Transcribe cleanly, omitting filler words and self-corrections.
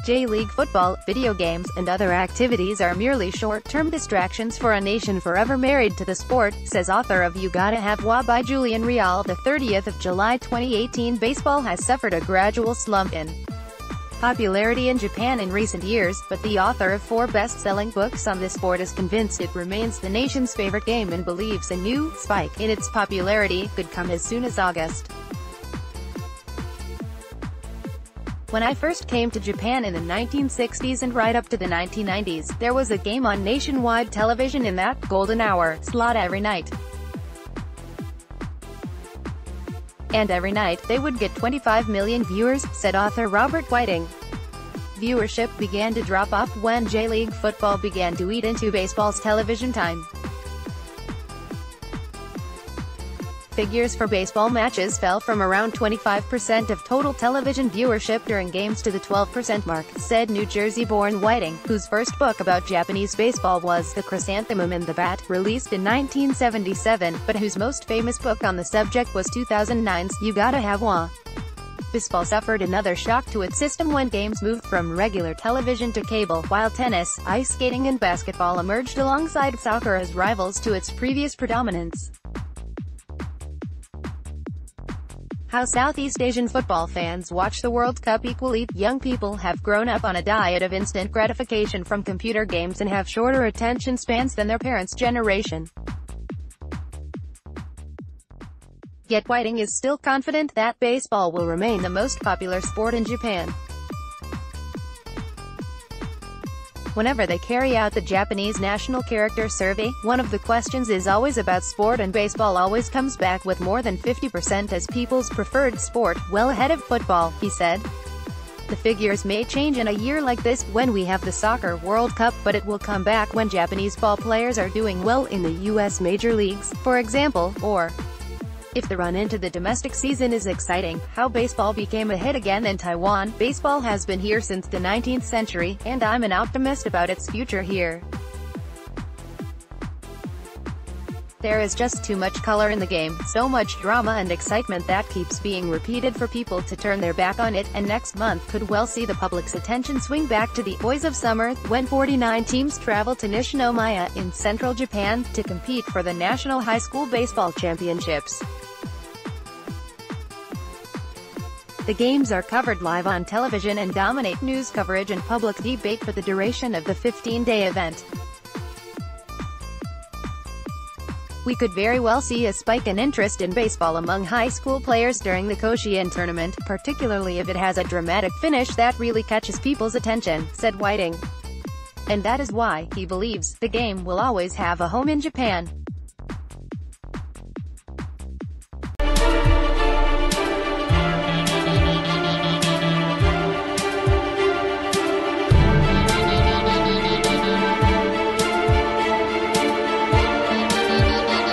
J-League football, video games, and other activities are merely short-term distractions for a nation forever married to the sport, says author of You Gotta Have Wa by Julian Ryall. The 30th of July 2018 baseball has suffered a gradual slump in popularity in Japan in recent years, but the author of 4 best-selling books on the sport is convinced it remains the nation's favorite game and believes a new spike in its popularity could come as soon as August. When I first came to Japan in the 1960s and right up to the 1990s, there was a game on nationwide television in that golden hour slot every night. And every night, they would get 25 million viewers, said author Robert Whiting. Viewership began to drop off when J-League football began to eat into baseball's television time. Figures for baseball matches fell from around 25% of total television viewership during games to the 12% mark, said New Jersey-born Whiting, whose first book about Japanese baseball was The Chrysanthemum and the Bat, released in 1977, but whose most famous book on the subject was 2009's You Gotta Have Wa. Baseball suffered another shock to its system when games moved from regular television to cable, while tennis, ice skating and basketball emerged alongside soccer as rivals to its previous predominance. How Southeast Asian football fans watch the World Cup. Equally, young people have grown up on a diet of instant gratification from computer games and have shorter attention spans than their parents' generation. Yet Whiting is still confident that baseball will remain the most popular sport in Japan. Whenever they carry out the Japanese National Character Survey, one of the questions is always about sport, and baseball always comes back with more than 50% as people's preferred sport, well ahead of football, he said. The figures may change in a year like this, when we have the Soccer World Cup, but it will come back when Japanese ball players are doing well in the U.S. major leagues, for example, or if the run into the domestic season is exciting. How baseball became a hit again in Taiwan. Baseball has been here since the 19th century, and I'm an optimist about its future here. There is just too much color in the game, so much drama and excitement that keeps being repeated for people to turn their back on it, and next month could well see the public's attention swing back to the Boys of Summer, when 49 teams travel to Nishinomiya in central Japan, to compete for the National High School Baseball Championships. The games are covered live on television and dominate news coverage and public debate for the duration of the 15-day event. We could very well see a spike in interest in baseball among high school players during the Koshien tournament, particularly if it has a dramatic finish that really catches people's attention, said Whiting. And that is why, he believes, the game will always have a home in Japan.